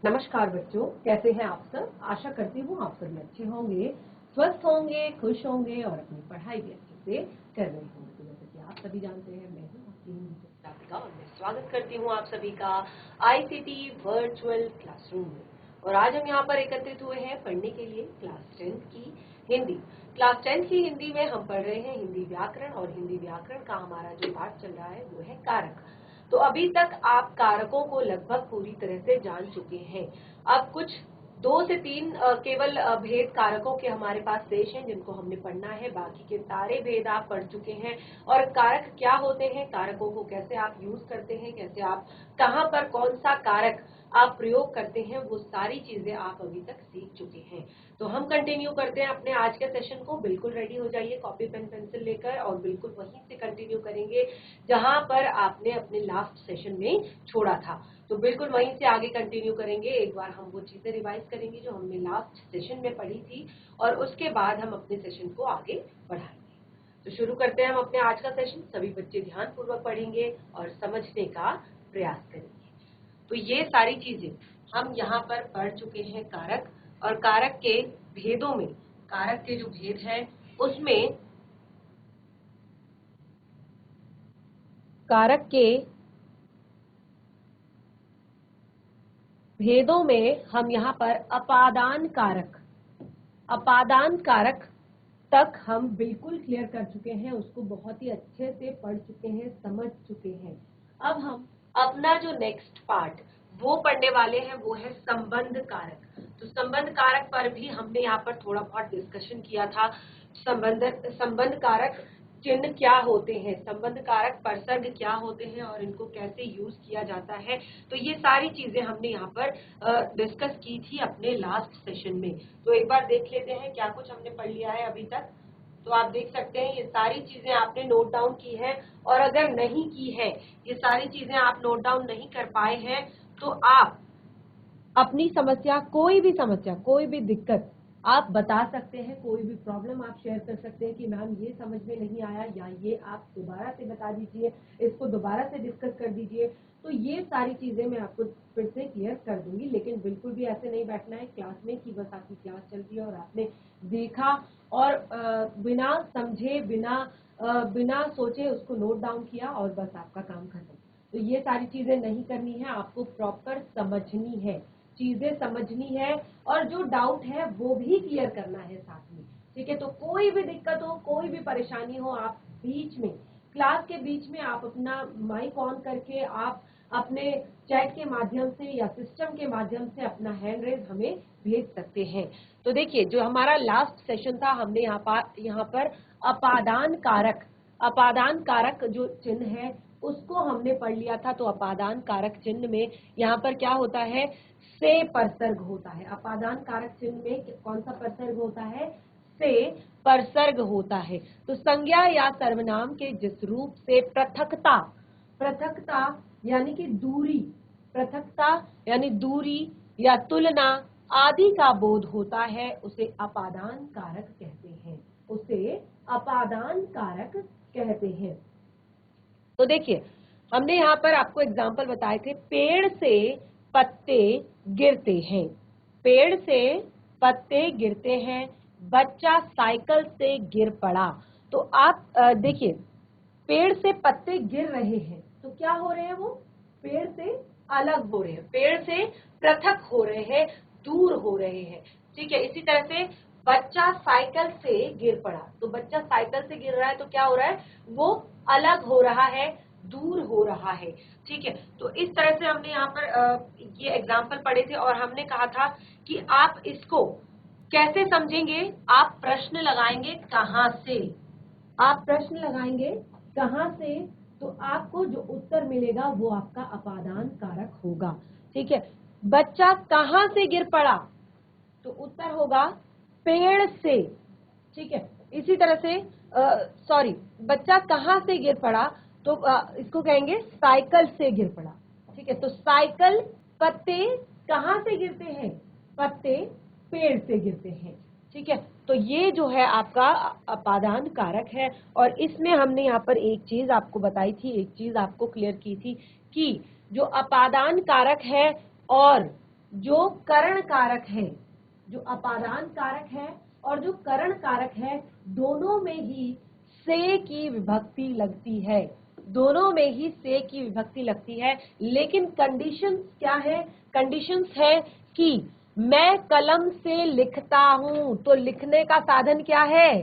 नमस्कार बच्चों, कैसे हैं आप सब। आशा करती हूँ आप सभी अच्छे होंगे, स्वस्थ होंगे, खुश होंगे और अपनी पढ़ाई भी अच्छे से कर रहे होंगे। तो जैसे कि आप सभी जानते हैं, मैं हूँ आपकी हिंदी शिक्षिका और मैं स्वागत करती हूँ आप सभी का आईसीटी वर्चुअल क्लासरूम में। और आज हम यहाँ पर एकत्रित हुए हैं पढ़ने के लिए क्लास 10 की हिंदी। क्लास 10 की हिंदी में हम पढ़ रहे हैं हिंदी व्याकरण, और हिंदी व्याकरण का हमारा जो पाठ चल रहा है वो है कारक। तो अभी तक आप कारकों को लगभग पूरी तरह से जान चुके हैं। अब कुछ 2 से 3 केवल भेद कारकों के हमारे पास शेष हैं जिनको हमने पढ़ना है। बाकी के सारे भेद आप पढ़ चुके हैं। और कारक क्या होते हैं, कारकों को कैसे आप यूज करते हैं, कैसे आप कहाँ पर कौन सा कारक आप प्रयोग करते हैं, वो सारी चीजें आप अभी तक सीख चुके हैं। तो हम कंटिन्यू करते हैं अपने आज के सेशन को। बिल्कुल रेडी हो जाइए कॉपी पेन पेंसिल लेकर, और बिल्कुल वहीं से कंटिन्यू करेंगे जहां पर आपने अपने लास्ट सेशन में छोड़ा था। तो बिल्कुल वहीं से आगे कंटिन्यू करेंगे। एक बार हम वो चीजें रिवाइज करेंगे जो हमने लास्ट सेशन में पढ़ी थी, और उसके बाद हम अपने सेशन को आगे बढ़ाएंगे। तो शुरू करते हैं हम अपने आज का सेशन। सभी बच्चे ध्यान पूर्वक पढ़ेंगे और समझने का प्रयास करेंगे। तो ये सारी चीजें हम यहाँ पर पढ़ चुके हैं कारक, और कारक के भेदों में, कारक के जो भेद हैं उसमें कारक के भेदों में हम यहाँ पर अपादान कारक, अपादान कारक तक हम बिल्कुल क्लियर कर चुके हैं, उसको बहुत ही अच्छे से पढ़ चुके हैं, समझ चुके हैं। अब हम अपना जो नेक्स्ट पार्ट वो पढ़ने वाले हैं वो है संबंध कारक। तो संबंध कारक पर भी हमने यहाँ पर थोड़ा बहुत डिस्कशन किया था। संबंध कारक चिन्ह क्या होते हैं, संबंध कारक परसर्ग क्या होते हैं और इनको कैसे यूज किया जाता है। तो ये सारी चीजें हमने यहाँ पर डिस्कस की थी अपने लास्ट सेशन में। तो एक बार देख लेते हैं क्या कुछ हमने पढ़ लिया है अभी तक। तो आप देख सकते हैं ये सारी चीजें आपने नोट डाउन की है, और अगर नहीं की है, ये सारी चीजें आप नोट डाउन नहीं कर पाए हैं, तो आप अपनी समस्या, कोई भी समस्या, कोई भी दिक्कत आप बता सकते हैं, कोई भी प्रॉब्लम आप शेयर कर सकते हैं कि मैम ये समझ में नहीं आया, या ये आप दोबारा से बता दीजिए, इसको दोबारा से डिस्कस कर दीजिए। तो ये सारी चीजें मैं आपको फिर से क्लियर कर दूंगी। लेकिन बिल्कुल भी ऐसे नहीं बैठना है क्लास में कि बस आपकी क्लास चल रही है और आपने देखा और बिना समझे, बिना सोचे उसको नोट डाउन किया और बस आपका काम खत्म। तो ये सारी चीजें नहीं करनी है, आपको प्रॉपर समझनी है, चीजें समझनी है, और जो डाउट है वो भी क्लियर करना है साथ में। ठीक है, तो कोई भी दिक्कत हो, कोई भी परेशानी हो, आप बीच में, क्लास के बीच में आप अपना माइक ऑन करके आप अपने चैट के माध्यम से या सिस्टम के माध्यम से अपना हैंड रेज हमें भेज सकते हैं। तो देखिए, जो हमारा लास्ट सेशन था, हमने यहाँ पर अपादान कारक जो चिन्ह है उसको हमने पढ़ लिया था। तो अपादान कारक चिन्ह में यहाँ पर क्या होता है, से परसर्ग होता है। अपादान कारक चिन्ह में कौन सा परसर्ग होता है, से परसर्ग होता है। तो संज्ञा या सर्वनाम के जिस रूप से पृथकता, पृथकता यानी कि दूरी, पृथकता यानी दूरी या तुलना आदि का बोध होता है, उसे अपादान कारक कहते हैं, उसे अपादान कारक कहते हैं। तो देखिए, हमने यहाँ पर आपको एग्जाम्पल बताए थे, पेड़ से पत्ते गिरते हैं, पेड़ से पत्ते गिरते हैं, बच्चा साइकिल से गिर पड़ा। तो आप देखिए, पेड़ से पत्ते गिर रहे हैं तो क्या हो रहे हैं, वो पेड़ से अलग हो रहे हैं, पेड़ से पृथक हो रहे हैं, दूर हो रहे हैं। ठीक है, इसी तरह से बच्चा साइकिल से गिर पड़ा, तो बच्चा साइकिल से गिर रहा है तो क्या हो रहा है, वो अलग हो रहा है, दूर हो रहा है। ठीक है, तो इस तरह से हमने यहाँ पर ये एग्जाम्पल पढ़े थे, और हमने कहा था कि आप इसको कैसे समझेंगे, आप प्रश्न लगाएंगे कहाँ से, आप प्रश्न लगाएंगे कहाँ से, तो आपको जो उत्तर मिलेगा वो आपका अपादान कारक होगा। ठीक है, बच्चा कहाँ से गिर पड़ा, तो उत्तर होगा पेड़ से। ठीक है, इसी तरह से सॉरी, बच्चा कहाँ से गिर पड़ा, तो इसको कहेंगे साइकिल से गिर पड़ा। ठीक है, तो साइकिल, पत्ते कहाँ से गिरते हैं, पत्ते पेड़ से गिरते हैं। ठीक है, तो ये जो है आपका अपादान कारक है। और इसमें हमने यहाँ पर एक चीज आपको बताई थी, एक चीज आपको क्लियर की थी कि जो अपादान कारक है और जो करण कारक है, जो अपादान कारक है और जो करण कारक है, दोनों में ही से की विभक्ति लगती है, दोनों में ही से की विभक्ति लगती है। लेकिन कंडीशंस क्या है? कंडीशंस है कि मैं कलम से लिखता हूं, तो लिखने का साधन क्या है?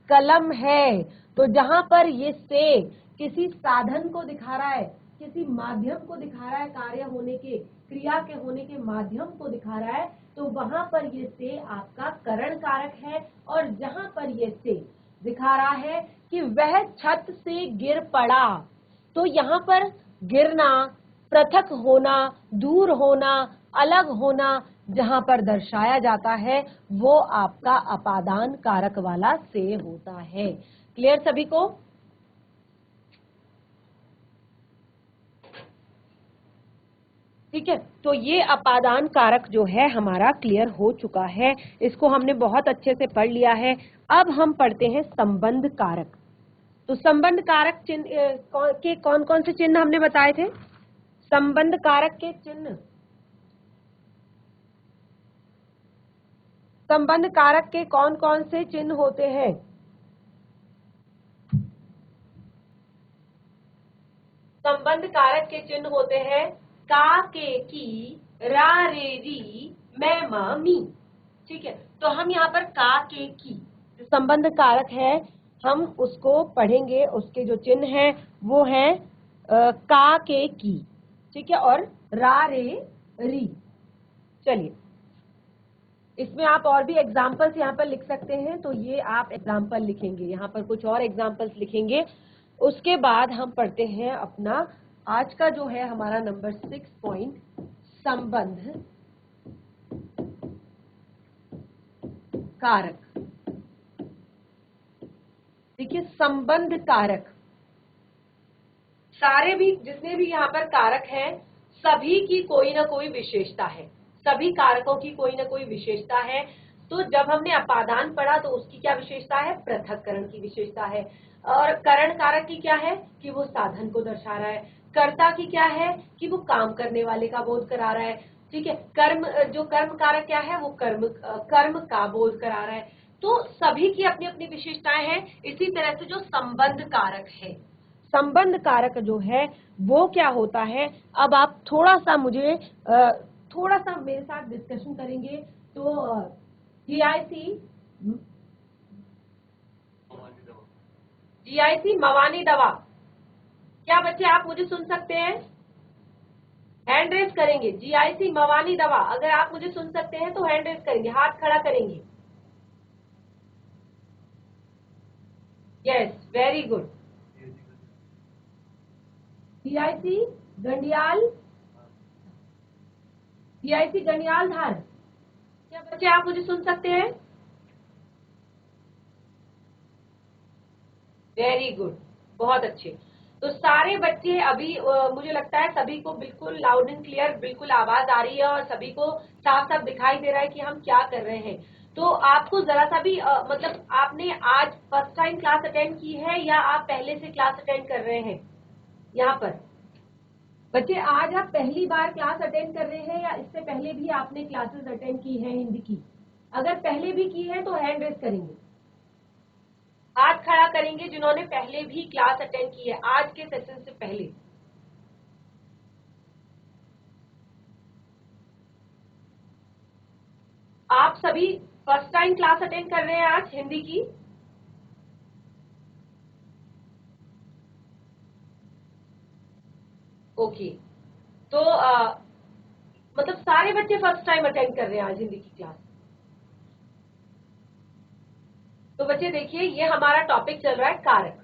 कलम है। तो जहां पर ये से किसी साधन को दिखा रहा है, किसी माध्यम को दिखा रहा है, कार्य होने के, क्रिया के होने के माध्यम को दिखा रहा है, तो वहां पर ये से आपका करण कारक है। और जहां पर ये से दिखा रहा है कि वह छत से गिर पड़ा, तो यहाँ पर गिरना, पृथक होना, दूर होना, अलग होना जहां पर दर्शाया जाता है वो आपका अपादान कारक वाला से होता है। क्लियर सभी को? ठीक है, तो ये अपादान कारक जो है हमारा क्लियर हो चुका है, इसको हमने बहुत अच्छे से पढ़ लिया है। अब हम पढ़ते हैं संबंध कारक। तो संबंध कारक चिन्ह के कौन कौन से चिन्ह हमने बताए थे? संबंध कारक के चिन्ह, संबंध कारक के कौन कौन से चिन्ह होते हैं? संबंध कारक के चिन्ह होते हैं का, के, की, रा, रे, री, मैं, मा, मी। ठीक है, तो हम यहाँ पर का, के, की जो संबंध कारक है हम उसको पढ़ेंगे। उसके जो चिन्ह हैं वो है का, के, की, ठीक है, और रा, रे, री। चलिए, इसमें आप और भी एग्जाम्पल्स यहाँ पर लिख सकते हैं, तो ये आप एग्जाम्पल लिखेंगे, यहाँ पर कुछ और एग्जाम्पल्स लिखेंगे। उसके बाद हम पढ़ते हैं अपना आज का जो है हमारा नंबर 6 पॉइंट, संबंध कारक। देखिए, संबंध कारक, सारे भी जितने भी यहाँ पर कारक हैं सभी की कोई ना कोई विशेषता है, सभी कारकों की कोई ना कोई विशेषता है। तो जब हमने अपादान पढ़ा तो उसकी क्या विशेषता है? पृथक्करण की विशेषता है। और करण कारक की क्या है? कि वो साधन को दर्शा रहा है। कर्ता की क्या है? कि वो काम करने वाले का बोध करा रहा है। ठीक है, कर्म, जो कर्म कारक क्या है? वो कर्म का बोध करा रहा है। तो सभी की अपनी अपनी विशेषताएं हैं। इसी तरह से जो संबंध कारक है, संबंध कारक जो है वो क्या होता है? अब आप थोड़ा सा मुझे थोड़ा सा मेरे साथ डिस्कशन करेंगे। तो जीआईसी मवानी दवा, क्या बच्चे आप मुझे सुन सकते हैं? हैंड रेज करेंगे। जीआईसी मवानी दवा, अगर आप मुझे सुन सकते हैं तो हैंड रेज करेंगे, हाथ खड़ा करेंगे। Yes, very good. GIC Gandiyal, GIC Gandiyal Dhar, क्या बच्चे आप मुझे सुन सकते हैं? वेरी गुड, बहुत अच्छे। तो सारे बच्चे अभी मुझे लगता है सभी को बिल्कुल लाउड एंड क्लियर बिल्कुल आवाज आ रही है और सभी को साफ साफ दिखाई दे रहा है कि हम क्या कर रहे हैं। तो आपको जरा सा भी मतलब आपने आज फर्स्ट टाइम क्लास अटेंड की है या आप पहले से क्लास अटेंड कर रहे हैं? यहाँ पर बच्चे आज आप पहली बार क्लास अटेंड कर रहे हैं या इससे पहले भी आपने क्लासेस अटेंड की है हिंदी की? अगर पहले भी की है तो हैंड रेज करेंगे, हाथ खड़ा करेंगे जिन्होंने पहले भी क्लास अटेंड की है आज के सेशन से पहले। आप सभी फर्स्ट टाइम क्लास अटेंड कर रहे हैं आज हिंदी की? ओके, तो मतलब सारे बच्चे फर्स्ट टाइम अटेंड कर रहे हैं आज हिंदी की क्लास। तो बच्चे देखिए, ये हमारा टॉपिक चल रहा है कारक,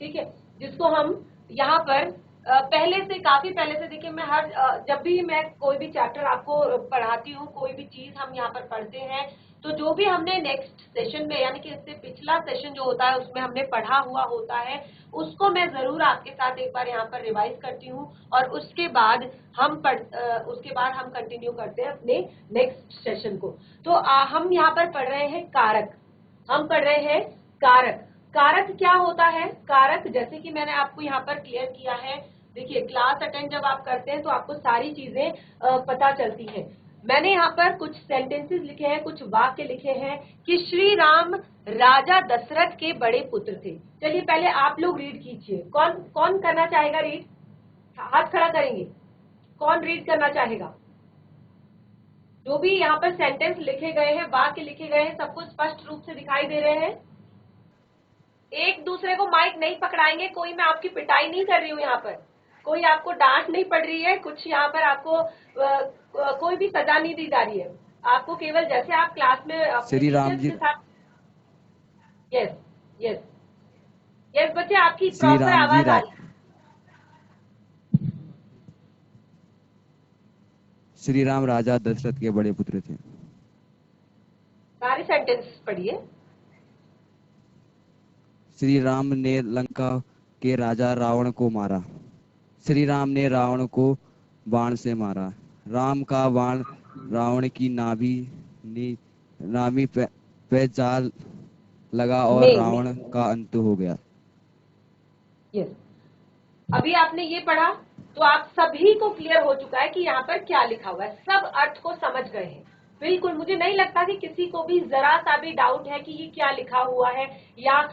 ठीक है, जिसको हम यहाँ पर पहले से, काफी पहले से, देखिए मैं हर जब भी मैं कोई भी चैप्टर आपको पढ़ाती हूँ, कोई भी चीज हम यहाँ पर पढ़ते हैं, तो जो भी हमने नेक्स्ट सेशन में यानी कि इससे पिछला सेशन जो होता है उसमें हमने पढ़ा हुआ होता है उसको मैं जरूर आपके साथ एक बार यहाँ पर रिवाइज करती हूँ और उसके बाद हम कंटिन्यू करते हैं अपने नेक्स्ट सेशन को। तो हम यहाँ पर पढ़ रहे हैं कारक, हम पढ़ रहे हैं कारक। कारक क्या होता है? कारक जैसे कि मैंने आपको यहाँ पर क्लियर किया है, देखिए क्लास अटेंड जब आप करते हैं तो आपको सारी चीजें पता चलती हैं। मैंने यहाँ पर कुछ सेंटेंसेस लिखे हैं, कुछ वाक्य लिखे हैं कि श्री राम राजा दशरथ के बड़े पुत्र थे। चलिए पहले आप लोग रीड कीजिए। कौन कौन करना चाहेगा रीड? हाथ खड़ा करेंगे। कौन रीड करना चाहेगा? जो भी यहाँ पर सेंटेंस लिखे गए हैं, वाक्य लिखे गए हैं, सबको स्पष्ट रूप से दिखाई दे रहे हैं? एक दूसरे को माइक नहीं पकड़ाएंगे। कोई मैं आपकी पिटाई नहीं कर रही हूँ यहाँ पर, कोई आपको डांट नहीं पड़ रही है, कुछ यहाँ पर आपको कोई भी सजा नहीं दी जा रही है। आपको केवल जैसे आप क्लास में अपने श्री राम जी के साथ। यस यस यस बच्चे, आपकी श्री प्रॉपर राम जी आवाज आ रही है। श्री राम राजा दशरथ के बड़े पुत्र थे। सारे सेंटेंस पढ़िए। श्री राम ने लंका के राजा रावण को मारा। श्री राम ने रावण को बाण से मारा। राम का बाण रावण की नाभि पे जा लगा और रावण का अंत हो गया। यस, अभी आपने ये पढ़ा तो आप सभी को क्लियर हो चुका है कि यहाँ पर क्या लिखा हुआ है। सब अर्थ को समझ गए हैं। बिल्कुल, मुझे नहीं लगता कि किसी को भी जरा सा भी डाउट है कि ये क्या लिखा हुआ है, या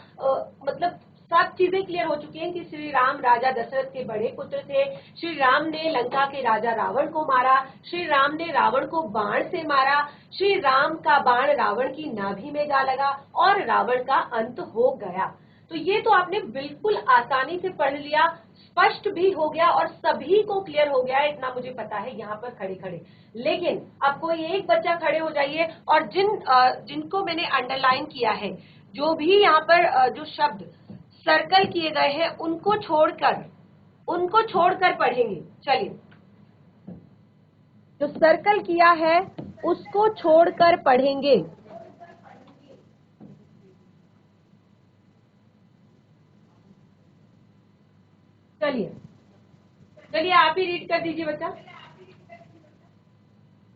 मतलब सब चीजें क्लियर हो चुकी हैं कि श्री राम राजा दशरथ के बड़े पुत्र थे। श्री राम ने लंका के राजा रावण को मारा। श्री राम ने रावण को बाण से मारा। श्री राम का बाण रावण की नाभि में जा लगा और रावण का अंत हो गया। तो ये तो आपने बिल्कुल आसानी से पढ़ लिया, स्पष्ट भी हो गया और सभी को क्लियर हो गया, इतना मुझे पता है यहाँ पर खड़े खड़े। लेकिन अब कोई एक बच्चा खड़े हो जाइए और जिनको मैंने अंडरलाइन किया है, जो भी यहाँ पर जो शब्द सर्कल किए गए हैं, उनको छोड़कर पढ़ेंगे। चलिए, जो सर्कल किया है उसको छोड़कर पढ़ेंगे। चलिए आप ही रीड कर दीजिए बच्चा।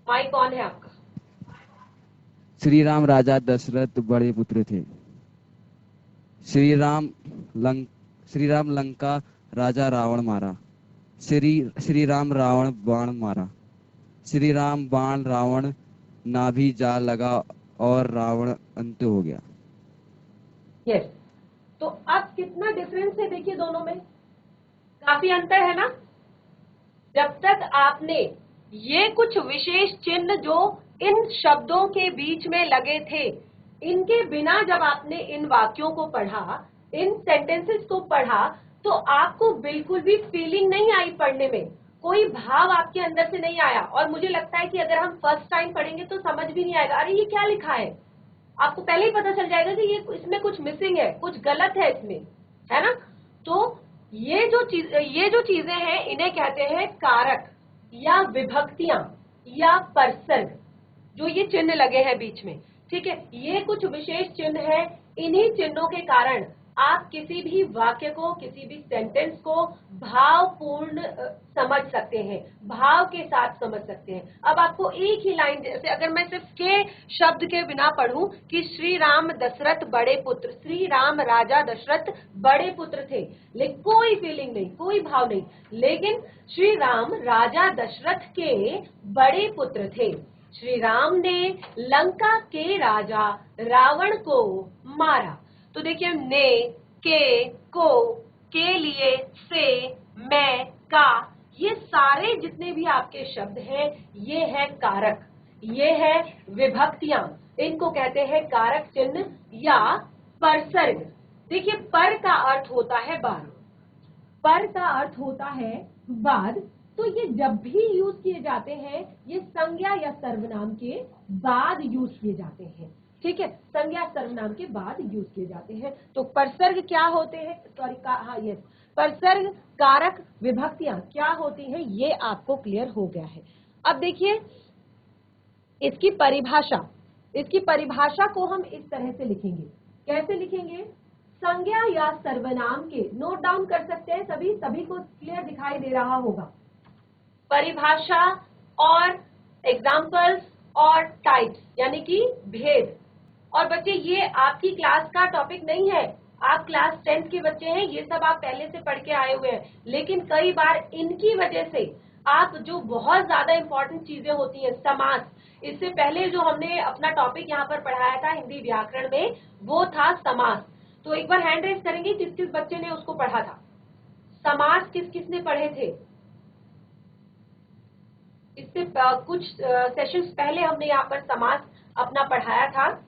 माइक कौन है आपका? श्री राम राजा दशरथ बड़े पुत्र थे। श्री राम लंका राजा रावण मारा। श्री राम रावण बाण मारा। श्री राम बाण रावण नाभि जा लगा और रावण अंत हो गया। यस, तो अब कितना डिफरेंस है देखिए दोनों में, काफी अंतर है ना। जब तक आपने ये कुछ विशेष चिन्ह जो इन शब्दों के बीच में लगे थे, इनके बिना जब आपने इन वाक्यों को पढ़ा, इन सेंटेंसेस को पढ़ा, तो आपको बिल्कुल भी फीलिंग नहीं आई पढ़ने में, कोई भाव आपके अंदर से नहीं आया। और मुझे लगता है कि अगर हम फर्स्ट टाइम पढ़ेंगे तो समझ भी नहीं आएगा, अरे ये क्या लिखा है। आपको पहले ही पता चल जाएगा कि ये इसमें कुछ मिसिंग है, कुछ गलत है इसमें, है ना। तो ये जो चीजें हैं, इन्हें कहते हैं कारक या विभक्तियां या परसर्ग, जो ये चिन्ह लगे हैं बीच में। ठीक है, ये कुछ विशेष चिन्ह है। इन्हीं चिन्हों के कारण आप किसी भी वाक्य को, किसी भी सेंटेंस को भावपूर्ण समझ सकते हैं, भाव के साथ समझ सकते हैं। अब आपको एक ही लाइन, जैसे अगर मैं सिर्फ के शब्द के बिना पढ़ूं कि श्री राम दशरथ बड़े पुत्र, श्री राम राजा दशरथ बड़े पुत्र थे, लेकिन कोई फीलिंग नहीं, कोई भाव नहीं। लेकिन श्री राम राजा दशरथ के बड़े पुत्र थे। श्री राम ने लंका के राजा रावण को मारा। तो देखिए, ने, के, को, के लिए, से, मैं, का, ये सारे जितने भी आपके शब्द हैं, ये है कारक, ये है विभक्तियां, इनको कहते हैं कारक चिन्ह या परसर्ग। देखिए, पर का अर्थ होता है बाद, पर का अर्थ होता है बाद। तो ये जब भी यूज किए जाते हैं, ये संज्ञा या सर्वनाम के बाद यूज किए जाते हैं। ठीक है, संज्ञा सर्वनाम के बाद यूज किए जाते हैं। तो परसर्ग क्या होते हैं, यस, परसर्ग कारक विभक्तियां क्या होती हैं, ये आपको क्लियर हो गया है। अब देखिए इसकी परिभाषा को हम इस तरह से लिखेंगे। कैसे लिखेंगे? संज्ञा या सर्वनाम के, नोट डाउन कर सकते हैं सभी को क्लियर दिखाई दे रहा होगा। परिभाषा और एग्जाम्पल्स और टाइप्स, यानी कि भेद। और बच्चे, ये आपकी क्लास का टॉपिक नहीं है, आप क्लास 10th के बच्चे हैं, ये सब आप पहले से पढ़ के आए हुए हैं। लेकिन कई बार इनकी वजह से आप जो बहुत ज्यादा इंपॉर्टेंट चीजें होती हैं, समास, इससे पहले जो हमने अपना टॉपिक यहाँ पर पढ़ाया था हिंदी व्याकरण में, वो था समास। तो एक बार हैंड रेज करेंगे किस किस बच्चे ने उसको पढ़ा था। समास किस किस ने पढ़े थे? इससे कुछ सेशंस पहले हमने यहाँ पर समास अपना पढ़ाया था।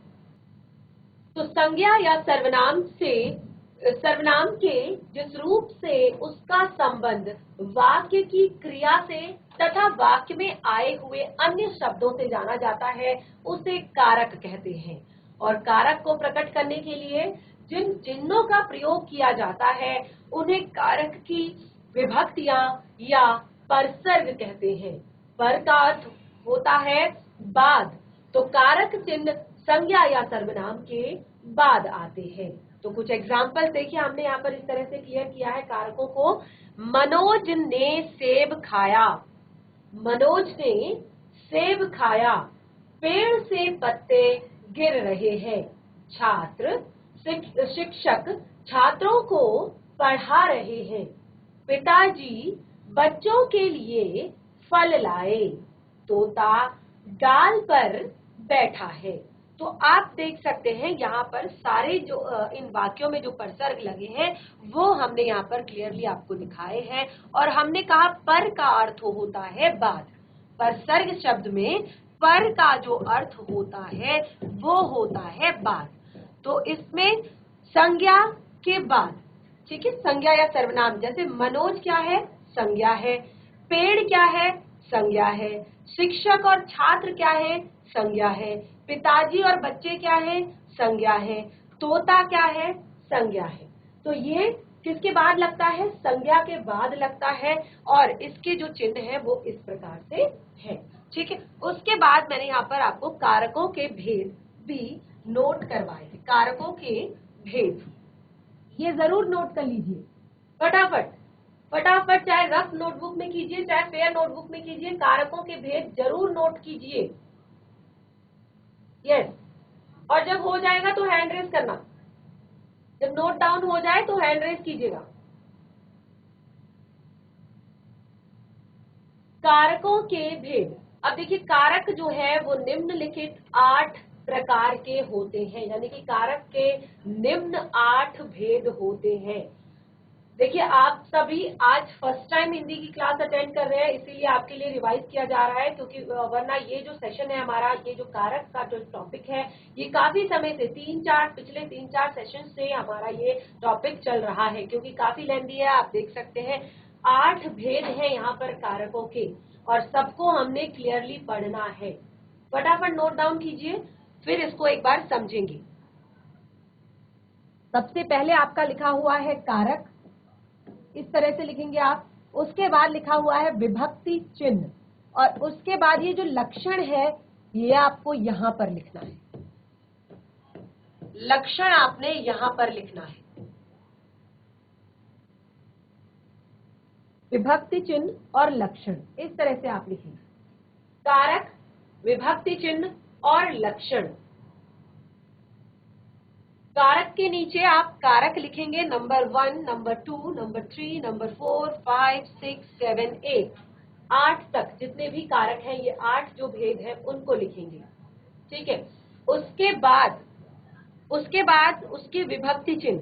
तो संज्ञा या सर्वनाम से, सर्वनाम के जिस रूप से उसका संबंध वाक्य की क्रिया से तथा वाक्य में आए हुए अन्य शब्दों से जाना जाता है, उसे कारक कहते हैं। और कारक को प्रकट करने के लिए जिन चिन्हों का प्रयोग किया जाता है उन्हें कारक की विभक्तियां या परसर्ग कहते हैं। पर का अर्थ होता है बाद, तो कारक चिन्ह संज्ञा या सर्वनाम के बाद आते हैं। तो कुछ एग्जाम्पल देखिए, हमने यहाँ पर इस तरह से क्लियर किया है कारकों को। मनोज ने सेब खाया, मनोज ने सेब खाया। पेड़ से पत्ते गिर रहे हैं। छात्र, शिक्षक छात्रों को पढ़ा रहे हैं। पिताजी बच्चों के लिए फल लाए। तोता डाल पर बैठा है। तो आप देख सकते हैं यहाँ पर सारे जो इन वाक्यों में जो परसर्ग लगे हैं वो हमने यहाँ पर क्लियरली आपको दिखाए हैं। और हमने कहा पर का अर्थ होता है बाद। परसर्ग शब्द में पर का जो अर्थ होता है वो होता है बाद। तो इसमें संज्ञा के बाद, ठीक है, संज्ञा या सर्वनाम, जैसे मनोज क्या है? संज्ञा है। पेड़ क्या है? संज्ञा है। शिक्षक और छात्र क्या है? संज्ञा है। पिताजी और बच्चे क्या है? संज्ञा है। तोता क्या है? संज्ञा है। तो ये किसके बाद लगता है? संज्ञा के बाद लगता है। और इसके जो चिन्ह है वो इस प्रकार से है, ठीक है। उसके बाद मैंने यहाँ पर आपको कारकों के भेद भी नोट करवाए थे। कारकों के भेद ये जरूर नोट कर लीजिए फटाफट फटाफट, चाहे रफ नोटबुक में कीजिए चाहे फेयर नोटबुक में कीजिए, कारकों के भेद जरूर नोट कीजिए। यस, और जब हो जाएगा तो हैंड रेज करना, जब नोट डाउन हो जाए तो हैंड रेज कीजिएगा। कारकों के भेद। अब देखिए, कारक जो है वो निम्नलिखित 8 प्रकार के होते हैं, यानी कि कारक के निम्न 8 भेद होते हैं। देखिए, आप सभी आज फर्स्ट टाइम हिंदी की क्लास अटेंड कर रहे हैं, इसीलिए आपके लिए रिवाइज किया जा रहा है, क्योंकि वरना ये जो सेशन है हमारा, ये जो कारक का जो टॉपिक है, ये काफी समय से पिछले 3-4 सेशन से हमारा ये टॉपिक चल रहा है, क्योंकि काफी लेंथी है। आप देख सकते हैं 8 भेद हैं यहाँ पर कारकों के, और सबको हमने क्लियरली पढ़ना है। फटाफट नोट डाउन कीजिए, फिर इसको एक बार समझेंगे। सबसे पहले आपका लिखा हुआ है कारक, इस तरह से लिखेंगे आप। उसके बाद लिखा हुआ है विभक्ति चिन्ह, और उसके बाद ये जो लक्षण है ये आपको यहां पर लिखना है। लक्षण आपने यहां पर लिखना है। विभक्ति चिन्ह और लक्षण, इस तरह से आप लिखेंगे। कारक, विभक्ति चिन्ह और लक्षण। कारक के नीचे आप कारक लिखेंगे नंबर 1, नंबर 2, नंबर 3, नंबर 4, 5, 6, 7, 8, 8 तक जितने भी कारक हैं, ये 8 जो भेद हैं उनको लिखेंगे, ठीक है। उसके बाद उसके विभक्ति चिन्ह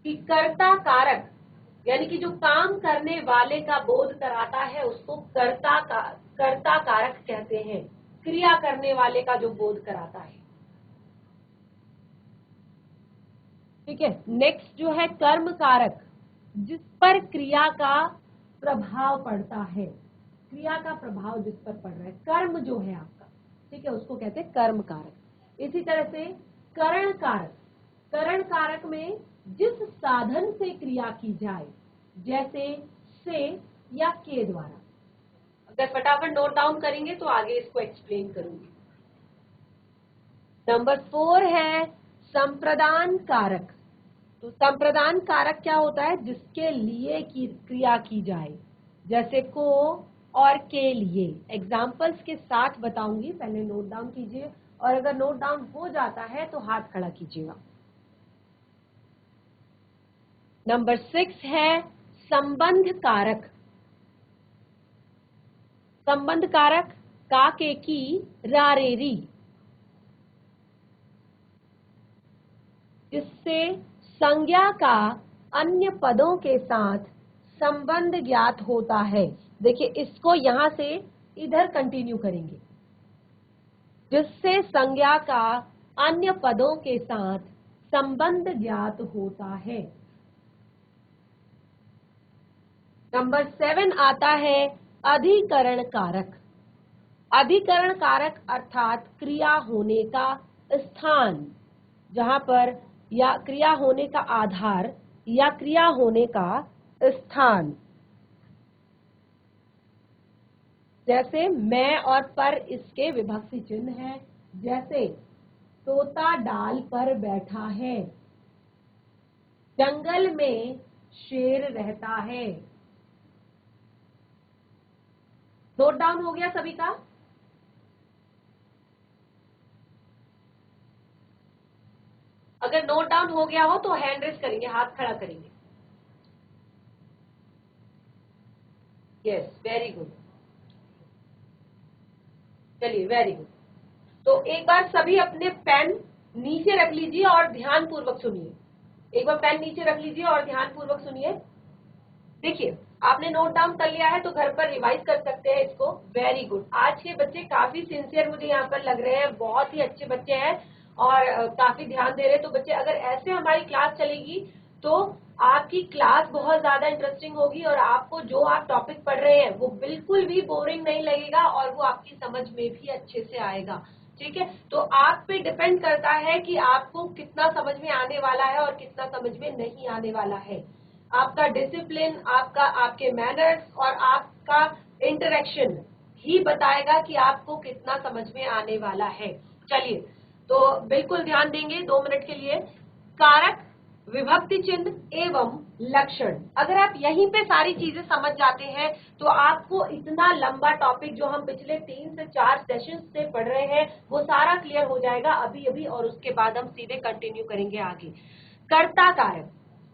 कि कर्ता कारक, यानी कि जो काम करने वाले का बोध कराता है उसको कर्ता कारक कहते हैं। क्रिया करने वाले का जो बोध कराता है, ठीक है। नेक्स्ट जो है कर्म कारक, जिस पर क्रिया का प्रभाव पड़ता है, क्रिया का प्रभाव जिस पर पड़ रहा है, कर्म जो है आपका, ठीक है, उसको कहते हैं कर्म कारक। इसी तरह से करण कारक, करण कारक में जिस साधन से क्रिया की जाए, जैसे से या के द्वारा। अगर फटाफट नोट डाउन करेंगे तो आगे इसको एक्सप्लेन करूंगी। नंबर 4 है संप्रदान कारक। तो संप्रदान कारक क्या होता है? जिसके लिए की क्रिया की जाए, जैसे को और के लिए। एग्जाम्पल्स के साथ बताऊंगी, पहले नोट डाउन कीजिए, और अगर नोट डाउन हो जाता है तो हाथ खड़ा कीजिएगा। नंबर 6 है संबंध कारक। संबंध कारक का, के, की, रा, रे, री, जिससे संज्ञा का अन्य पदों के साथ संबंध ज्ञात होता है। देखिए इसको यहां से इधर कंटिन्यू करेंगे, जिससे संज्ञा का अन्य पदों के साथ संबंध ज्ञात होता है। नंबर 7 आता है अधिकरण कारक। अधिकरण कारक अर्थात क्रिया होने का स्थान, जहां पर या क्रिया होने का आधार या क्रिया होने का स्थान। जैसे मैं और पर इसके विभक्ति चिन्ह है। जैसे तोता डाल पर बैठा है, जंगल में शेर रहता है। नोट डाउन हो गया सभी का? अगर नोट डाउन हो गया हो तो हैंड रेस करेंगे, हाथ खड़ा करेंगे। Yes, very good. चलिए वेरी गुड। तो एक बार सभी अपने पेन नीचे रख लीजिए और ध्यान पूर्वक सुनिए। एक बार पेन नीचे रख लीजिए और ध्यान पूर्वक सुनिए। देखिए आपने नोट डाउन कर लिया है तो घर पर रिवाइज कर सकते हैं इसको। Very good. आज के बच्चे काफी सिंसियर मुझे यहाँ पर लग रहे हैं, बहुत ही अच्छे बच्चे हैं और काफी ध्यान दे रहे हैं। तो बच्चे अगर ऐसे हमारी क्लास चलेगी तो आपकी क्लास बहुत ज्यादा इंटरेस्टिंग होगी और आपको जो आप टॉपिक पढ़ रहे हैं वो बिल्कुल भी बोरिंग नहीं लगेगा और वो आपकी समझ में भी अच्छे से आएगा। ठीक है, तो आप पे डिपेंड करता है कि आपको कितना समझ में आने वाला है और कितना समझ में नहीं आने वाला है। आपका डिसिप्लिन, आपके मैनर्स और आपका इंटरेक्शन ही बताएगा कि आपको कितना समझ में आने वाला है। चलिए तो बिल्कुल ध्यान देंगे 2 मिनट के लिए। कारक, विभक्ति चिन्ह एवं लक्षण। अगर आप यहीं पे सारी चीजें समझ जाते हैं तो आपको इतना लंबा टॉपिक जो हम पिछले 3 से 4 सेशन से पढ़ रहे हैं वो सारा क्लियर हो जाएगा अभी अभी, और उसके बाद हम सीधे कंटिन्यू करेंगे आगे। कर्ता कारक,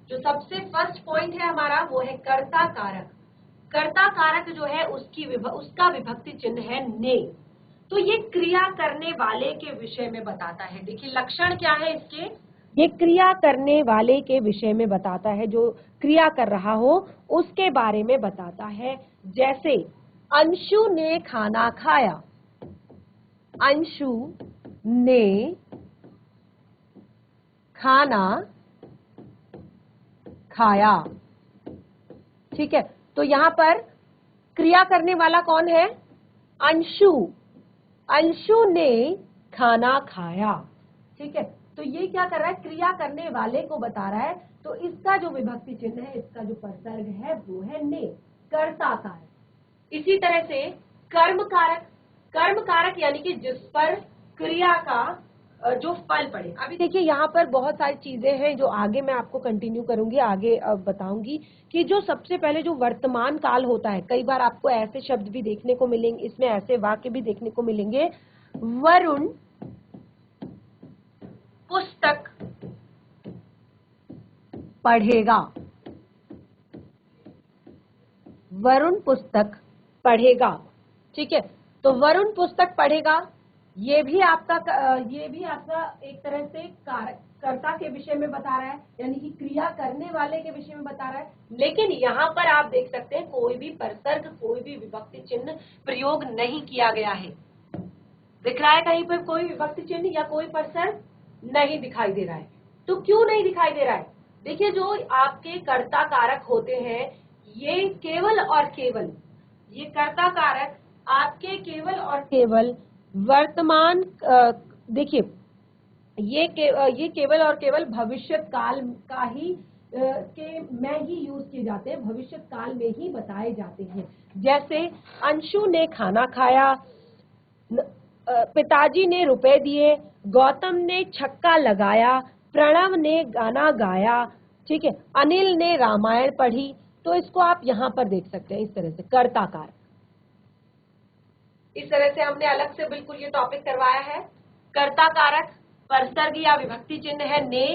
जो सबसे फर्स्ट पॉइंट है हमारा वो है कर्ता कारक। कर्ता कारक जो है उसका विभक्ति चिन्ह है ने। तो ये क्रिया करने वाले के विषय में बताता है। देखिए लक्षण क्या है इसके, ये क्रिया करने वाले के विषय में बताता है, जो क्रिया कर रहा हो उसके बारे में बताता है। जैसे अंशु ने खाना खाया, अंशु ने खाना खाया। ठीक है, तो यहां पर क्रिया करने वाला कौन है? अंशु। अंशु ने खाना खाया। ठीक है, तो ये क्या कर रहा है? क्रिया करने वाले को बता रहा है। तो इसका जो विभक्ति चिन्ह है, इसका जो परसर्ग है वो है ने, कर्ता कारक। इसी तरह से कर्म कारक। कर्म कारक यानी कि जिस पर क्रिया का जो फल पड़े। अभी देखिए यहाँ पर बहुत सारी चीजें हैं जो आगे मैं आपको कंटिन्यू करूंगी, आगे बताऊंगी कि जो सबसे पहले जो वर्तमान काल होता है, कई बार आपको ऐसे शब्द भी देखने को मिलेंगे, इसमें ऐसे वाक्य भी देखने को मिलेंगे। वरुण पुस्तक पढ़ेगा, वरुण पुस्तक पढ़ेगा। ठीक है, तो वरुण पुस्तक पढ़ेगा, ये भी आपका एक तरह से कर्ता के विषय में बता रहा है, यानी कि क्रिया करने वाले के विषय में बता रहा है। लेकिन यहाँ पर आप देख सकते हैं कोई भी परसर्ग, कोई भी विभक्ति चिन्ह प्रयोग नहीं किया गया है। दिख रहा है कहीं पर कोई विभक्ति चिन्ह या कोई परसर्ग? नहीं दिखाई दे रहा है। तो क्यों नहीं दिखाई दे रहा है? देखिए जो आपके कर्ता कारक होते हैं ये केवल और केवल, ये कर्ता कारक आपके केवल और केवल वर्तमान, देखिए ये केवल और केवल भविष्य काल का ही में ही यूज किए जाते हैं, भविष्य काल में ही बताए जाते हैं। जैसे अंशु ने खाना खाया, पिताजी ने रुपए दिए, गौतम ने छक्का लगाया, प्रणव ने गाना गाया। ठीक है, अनिल ने रामायण पढ़ी। तो इसको आप यहाँ पर देख सकते हैं इस तरह से कर्ता कारक। इस तरह से हमने अलग से बिल्कुल ये टॉपिक करवाया है। कर्ता कारक परसर्ग या विभक्ति चिन्ह है ने,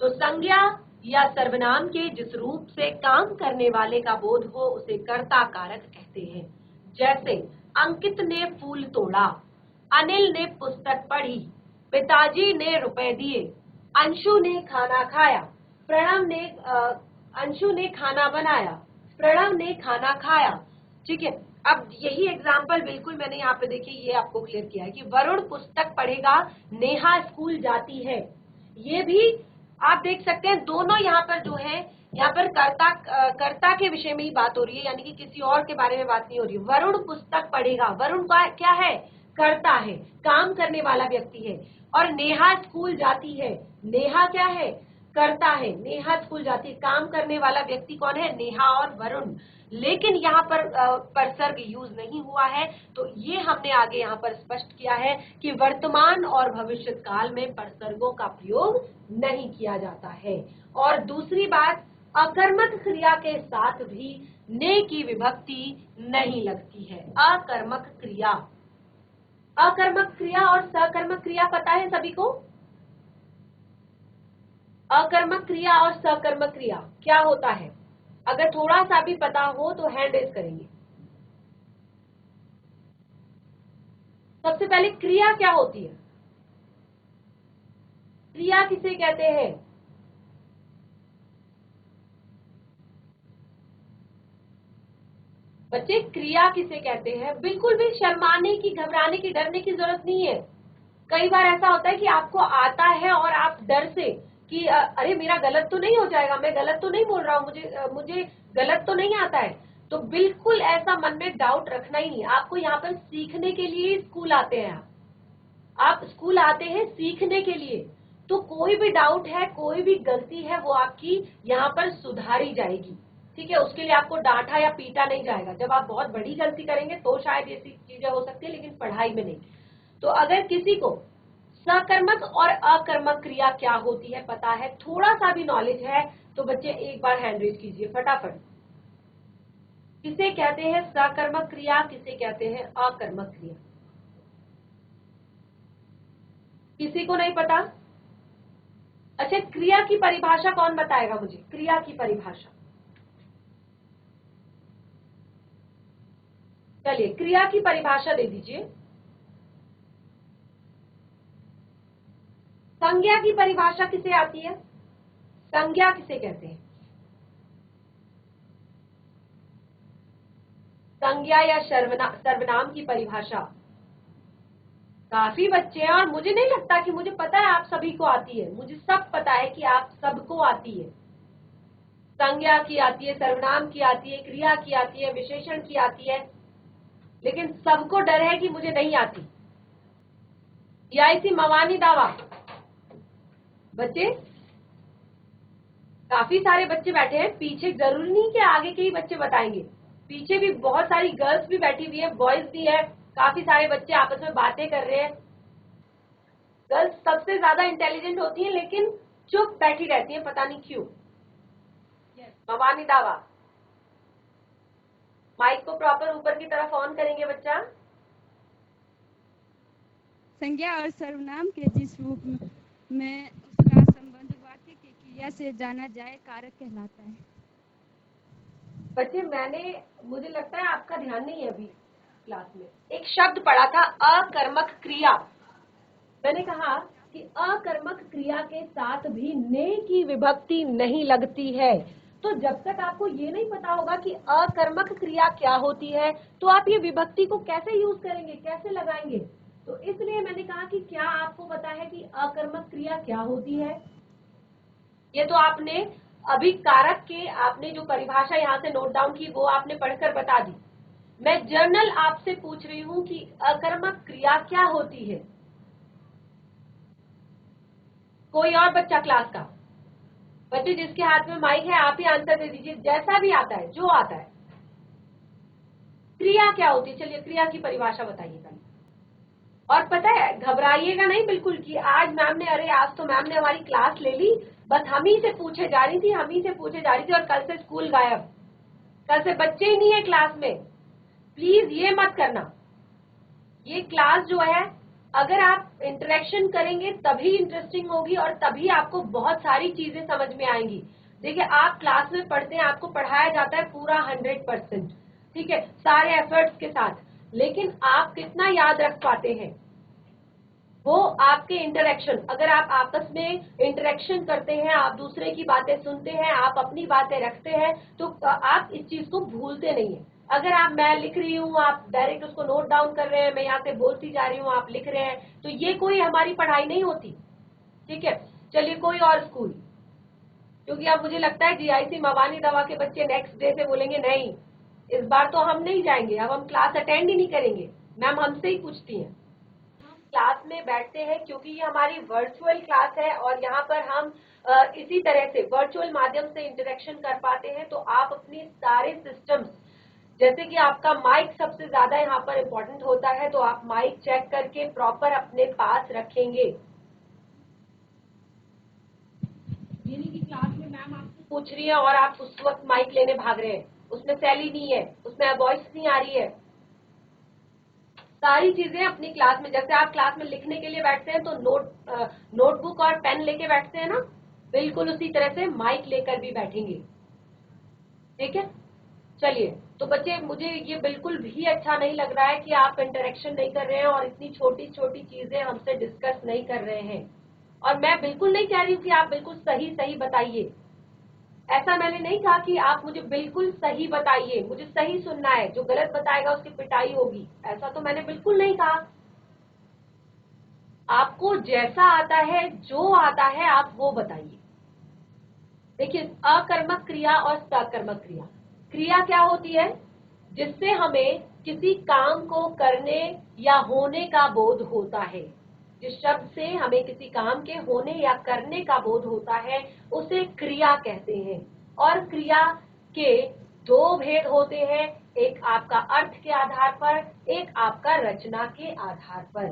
तो संज्ञा या सर्वनाम के जिस रूप से काम करने वाले का बोध हो उसे कर्ता कारक कहते हैं। जैसे अंकित ने फूल तोड़ा, अनिल ने पुस्तक पढ़ी, पिताजी ने रुपए दिए, अंशु ने खाना खाया, अंशु ने खाना बनाया, प्रणव ने खाना खाया। ठीक है, अब यही एग्जाम्पल बिल्कुल मैंने यहाँ पे देखिए ये आपको क्लियर किया है कि वरुण पुस्तक पढ़ेगा, नेहा स्कूल जाती है। ये भी आप देख सकते हैं, दोनों यहाँ पर जो है, यहाँ पर कर्ता के विषय में ही बात हो रही है, यानी कि किसी और के बारे में बात नहीं हो रही है। वरुण पुस्तक पढ़ेगा, वरुण का क्या है, कर्ता है, काम करने वाला व्यक्ति है। और नेहा स्कूल जाती है, नेहा क्या है, करता है, नेहा स्कूल जाती है। काम करने वाला व्यक्ति कौन है, नेहा और वरुण। लेकिन यहाँ पर परसर्ग यूज नहीं हुआ है, तो ये हमने आगे यहाँ पर स्पष्ट किया है कि वर्तमान और भविष्य काल में परसर्गों का प्रयोग नहीं किया जाता है। और दूसरी बात, अकर्मक क्रिया के साथ भी ने की विभक्ति नहीं लगती है। अकर्मक क्रिया, अकर्मक क्रिया और सकर्मक क्रिया पता है सभी को? अकर्मक क्रिया और सकर्मक क्रिया क्या होता है? अगर थोड़ा सा भी पता हो तो हैंड रेज करेंगे। सबसे पहले क्रिया क्या होती है? क्रिया किसे कहते हैं? बच्चे क्रिया किसे कहते हैं? बिल्कुल भी शर्माने की, घबराने की, डरने की जरूरत नहीं है। कई बार ऐसा होता है कि आपको आता है और आप डर से कि अरे मेरा गलत तो नहीं हो जाएगा, मैं गलत तो नहीं बोल रहा हूँ, मुझे गलत तो नहीं आता है, तो बिल्कुल ऐसा मन में डाउट रखना ही नहीं। आपको यहाँ पर सीखने के लिए स्कूल आते हैं, आप स्कूल आते हैं सीखने के लिए, तो कोई भी डाउट है, कोई भी गलती है, वो आपकी यहाँ पर सुधारी जाएगी। ठीक है, उसके लिए आपको डांटा या पीटा नहीं जाएगा। जब आप बहुत बड़ी गलती करेंगे तो शायद ऐसी चीजें हो सकती है, लेकिन पढ़ाई में नहीं। तो अगर किसी को सकर्मक और अकर्मक क्रिया क्या होती है पता है, थोड़ा सा भी नॉलेज है, तो बच्चे एक बार हैंड रेज कीजिए फटाफट। किसे कहते हैं सकर्मक क्रिया, किसे कहते हैं अकर्मक क्रिया? किसी को नहीं पता? अच्छा, क्रिया की परिभाषा कौन बताएगा मुझे? क्रिया की परिभाषा, चलिए क्रिया की परिभाषा दे दीजिए। संज्ञा की परिभाषा किसे आती है? संज्ञा किसे कहते हैं? संज्ञा या सर्वनाम की परिभाषा काफी बच्चे हैं, और मुझे नहीं लगता कि, मुझे पता है आप सभी को आती है, मुझे सब पता है कि आप सबको आती है। संज्ञा की आती है, सर्वनाम की आती है, क्रिया की आती है, विशेषण की आती है, लेकिन सबको डर है कि मुझे नहीं आती। या इसी मवानी दावा, बच्चे काफी सारे बच्चे बैठे हैं पीछे, जरूरी नहीं कि आगे के ही बच्चे बताएंगे, पीछे भी बहुत सारी गर्ल्स भी बैठी हुई है, बॉयज भी है, काफी सारे बच्चे आपस में बातें कर रहे हैं। गर्ल्स सबसे ज्यादा इंटेलिजेंट होती हैं, लेकिन चुप बैठी रहती हैं, पता नहीं क्यों। मवानी दावा, माइक को प्रॉपर ऊपर की तरफ ऑन करेंगे बच्चा। संज्ञा और सर्वनाम के जिस रूप में उसका संबंध वाक्य की क्रिया से जाना जाए कारक कहलाता है। बच्चे मुझे लगता है आपका ध्यान नहीं है अभी क्लास में। एक शब्द पढ़ा था अकर्मक क्रिया, मैंने कहा कि अकर्मक क्रिया के साथ भी ने की विभक्ति नहीं लगती है। तो जब तक आपको ये नहीं पता होगा कि अकर्मक क्रिया क्या होती है, तो आप ये विभक्ति को कैसे यूज करेंगे, कैसे लगाएंगे? तो इसलिए मैंने कहा कि क्या आपको पता है कि अकर्मक क्रिया क्या होती है? ये तो आपने अभी कारक के, आपने जो परिभाषा यहाँ से नोट डाउन की वो आपने पढ़कर बता दी। मैं जर्नल आपसे पूछ रही हूँ कि अकर्मक क्रिया क्या होती है। कोई और बच्चा क्लास का बच्चे जिसके हाथ में माइक है, आप ही आंसर दे दीजिए, जैसा भी आता है, जो आता है। क्रिया क्या होती है? चलिए क्रिया की परिभाषा बताइए पहले। और पता है, घबराइएगा नहीं बिल्कुल कि आज मैम ने, अरे आज तो मैम ने हमारी क्लास ले ली, बस हम ही से पूछे जा रही थी, हम ही से पूछे जा रही थी, और कल से स्कूल गायब, कल से बच्चे ही नहीं है क्लास में। प्लीज ये मत करना। ये क्लास जो है, अगर आप इंटरेक्शन करेंगे तभी इंटरेस्टिंग होगी, और तभी आपको बहुत सारी चीजें समझ में आएंगी। देखिए, आप क्लास में पढ़ते हैं, आपको पढ़ाया जाता है पूरा 100%, ठीक है, सारे एफर्ट्स के साथ, लेकिन आप कितना याद रख पाते हैं वो आपके इंटरेक्शन, अगर आप आपस में इंटरेक्शन करते हैं, आप दूसरे की बातें सुनते हैं, आप अपनी बातें रखते हैं, तो आप इस चीज को भूलते नहीं है। अगर मैं लिख रही हूँ, आप डायरेक्ट उसको नोट डाउन कर रहे हैं, मैं यहाँ से बोलती जा रही हूँ, आप लिख रहे हैं, तो ये कोई हमारी पढ़ाई नहीं होती। ठीक है, चलिए कोई और स्कूल, क्योंकि अब मुझे लगता है जीआईसी मवानी दवा के बच्चे नेक्स्ट डे से बोलेंगे नहीं, इस बार तो हम नहीं जाएंगे, अब हम क्लास अटेंड ही नहीं करेंगे। मैम हमसे ही पूछती हैं, क्लास में बैठते हैं क्योंकि ये हमारी वर्चुअल क्लास है और यहाँ पर हम इसी तरह से वर्चुअल माध्यम से इंटरेक्शन कर पाते हैं। तो आप अपनी सारे सिस्टम्स, जैसे कि आपका माइक सबसे ज्यादा यहाँ पर इम्पोर्टेंट होता है, तो आप माइक चेक करके प्रॉपर अपने पास रखेंगे। यानी कि क्लास में मैम आपसे पूछ रही है और आप उस वक्त माइक लेने भाग रहे हैं, उसमें सैली नहीं है, उसमें वॉइस नहीं आ रही है, सारी चीजें अपनी क्लास में, जैसे आप क्लास में लिखने के लिए बैठते हैं तो नोटबुक और पेन लेके बैठते हैं ना, बिल्कुल उसी तरह से माइक लेकर भी बैठेंगे। ठीक है, चलिए। तो बच्चे मुझे ये बिल्कुल भी अच्छा नहीं लग रहा है कि आप इंटरेक्शन नहीं कर रहे हैं और इतनी छोटी छोटी चीजें हमसे डिस्कस नहीं कर रहे हैं। और मैं बिल्कुल नहीं कह रही हूँ कि आप बिल्कुल सही सही बताइए, ऐसा मैंने नहीं कहा कि आप मुझे बिल्कुल सही बताइए, मुझे सही सुनना है, जो गलत बताएगा उसकी पिटाई होगी, ऐसा तो मैंने बिल्कुल नहीं कहा। आपको जैसा आता है, जो आता है, आप वो बताइए। देखिए, अकर्मक क्रिया और सकर्मक क्रिया, क्रिया क्या होती है? जिससे हमें किसी काम को करने या होने का बोध होता है। जिस शब्द से हमें किसी काम के होने या करने का बोध होता है उसे क्रिया कहते हैं। और क्रिया के दो भेद होते हैं, एक आपका अर्थ के आधार पर, एक आपका रचना के आधार पर।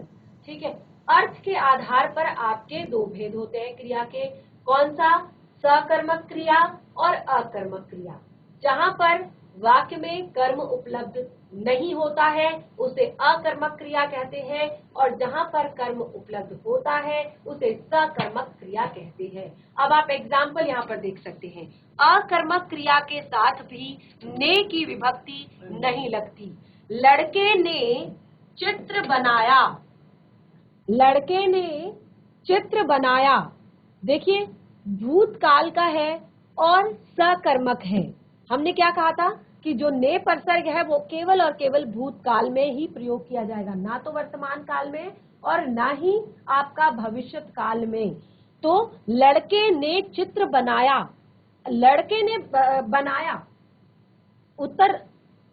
ठीक है, अर्थ के आधार पर आपके दो भेद होते हैं क्रिया के। कौन सा? सकर्मक क्रिया और अकर्मक क्रिया। जहां पर वाक्य में कर्म उपलब्ध नहीं होता है उसे अकर्मक क्रिया कहते हैं, और जहां पर कर्म उपलब्ध होता है उसे सकर्मक क्रिया कहते हैं। अब आप एग्जाम्पल यहाँ पर देख सकते हैं। अकर्मक क्रिया के साथ भी ने की विभक्ति नहीं लगती। लड़के ने चित्र बनाया, लड़के ने चित्र बनाया, देखिए भूतकाल का है और सकर्मक है। हमने क्या कहा था कि जो ने परसर्ग है वो केवल और केवल भूतकाल में ही प्रयोग किया जाएगा, ना तो वर्तमान काल में और ना ही आपका भविष्यत काल में। तो लड़के ने चित्र बनाया, लड़के ने बनाया, उत्तर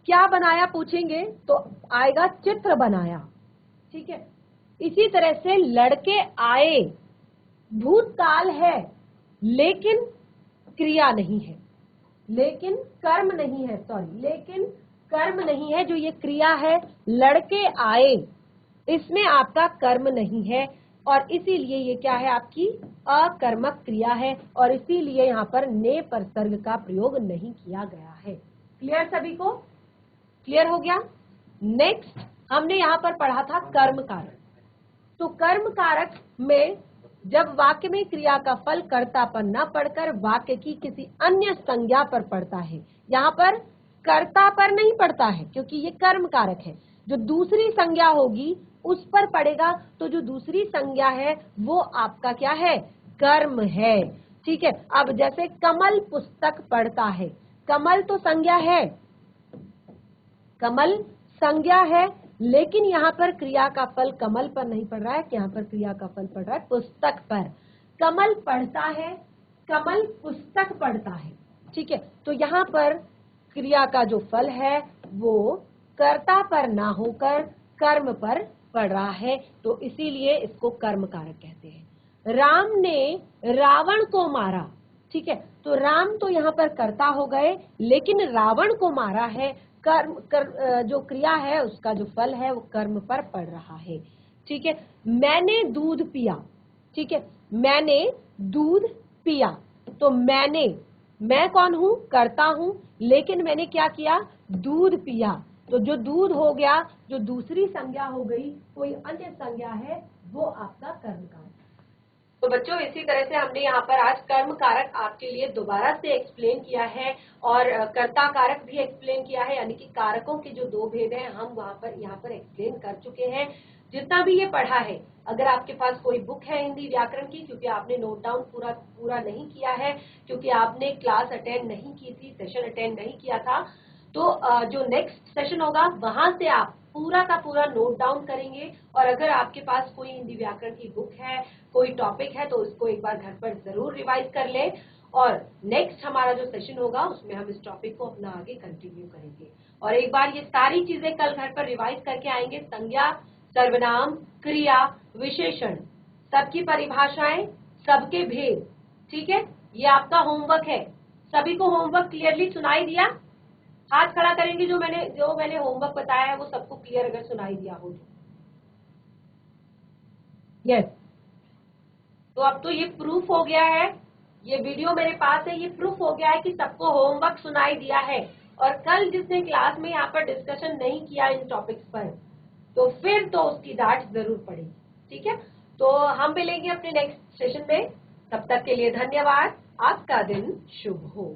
क्या बनाया पूछेंगे तो आएगा चित्र बनाया। ठीक है, इसी तरह से लड़के आए, भूतकाल है लेकिन क्रिया नहीं है, लेकिन कर्म नहीं है, लेकिन कर्म नहीं है, जो ये क्रिया है लड़के आए, इसमें आपका कर्म नहीं है और इसीलिए ये क्या है? आपकी अकर्मक क्रिया है और इसीलिए यहाँ पर ने परसर्ग का प्रयोग नहीं किया गया है। क्लियर सभी को? क्लियर हो गया? नेक्स्ट हमने यहाँ पर पढ़ा था कर्म कारक। तो कर्म कारक में जब वाक्य में क्रिया का फल कर्ता पर न पढ़कर वाक्य की किसी अन्य संज्ञा पर पड़ता है, यहाँ पर कर्ता पर नहीं पड़ता है क्योंकि ये कर्म कारक है, जो दूसरी संज्ञा होगी उस पर पड़ेगा। तो जो दूसरी संज्ञा है वो आपका क्या है? कर्म है। ठीक है, अब जैसे कमल पुस्तक पढ़ता है, कमल तो संज्ञा है, कमल संज्ञा है, लेकिन यहाँ पर क्रिया का फल कमल पर नहीं पड़ रहा है, यहाँ पर क्रिया का फल पड़ रहा है पुस्तक पर। कमल पढ़ता है, कमल पुस्तक पढ़ता है। ठीक है, तो यहाँ पर क्रिया का जो फल है वो कर्ता पर ना होकर कर्म पर पड़ रहा है, तो इसीलिए इसको कर्म कारक कहते हैं। राम ने रावण को मारा। ठीक है, तो राम तो यहाँ पर कर्ता हो गए, लेकिन रावण को मारा है, जो क्रिया है उसका जो फल है वो कर्म पर पड़ रहा है। ठीक है, मैंने दूध पिया। ठीक है, मैंने दूध पिया, तो मैं कौन हूं? कर्ता हूं, लेकिन मैंने क्या किया? दूध पिया, तो जो दूध हो गया, जो दूसरी संज्ञा हो गई, कोई अन्य संज्ञा है, वो आपका कर्म कारक। तो बच्चों इसी तरह से हमने यहाँ पर आज कर्म कारक आपके लिए दोबारा से एक्सप्लेन किया है और कर्ता कारक भी एक्सप्लेन किया है, यानी कि कारकों के जो दो भेद हैं हम यहाँ पर एक्सप्लेन कर चुके हैं। जितना भी ये पढ़ा है, अगर आपके पास कोई बुक है हिंदी व्याकरण की, क्योंकि आपने नोट डाउन पूरा नहीं किया है, क्योंकि आपने क्लास अटेंड नहीं की थी, सेशन अटेंड नहीं किया था, तो जो नेक्स्ट सेशन होगा वहां से आप पूरा का पूरा नोट डाउन करेंगे। और अगर आपके पास कोई हिंदी व्याकरण की बुक है, कोई टॉपिक है, तो उसको एक बार घर पर जरूर रिवाइज कर लें। और नेक्स्ट हमारा जो सेशन होगा उसमें हम इस टॉपिक को अपना आगे कंटिन्यू करेंगे। और एक बार ये सारी चीजें कल घर पर रिवाइज करके आएंगे। संज्ञा, सर्वनाम, क्रिया, विशेषण, सबकी परिभाषाएं, सबके भेद, ठीक है, ये आपका होमवर्क है। सभी को होमवर्क क्लियरली सुनाई दिया? हाथ खड़ा करेंगे जो मैंने होमवर्क बताया है वो सबको क्लियर अगर सुनाई दिया हो तो। यस, तो अब तो ये प्रूफ हो गया है, ये वीडियो मेरे पास है, ये प्रूफ हो गया है कि सबको होमवर्क सुनाई दिया है। और कल जिसने क्लास में यहाँ पर डिस्कशन नहीं किया इन टॉपिक्स पर, तो फिर तो उसकी डांट जरूर पड़ेगी, ठीक है। तो हम मिलेंगे अपने नेक्स्ट सेशन में, तब तक के लिए धन्यवाद। आपका दिन शुभ हो।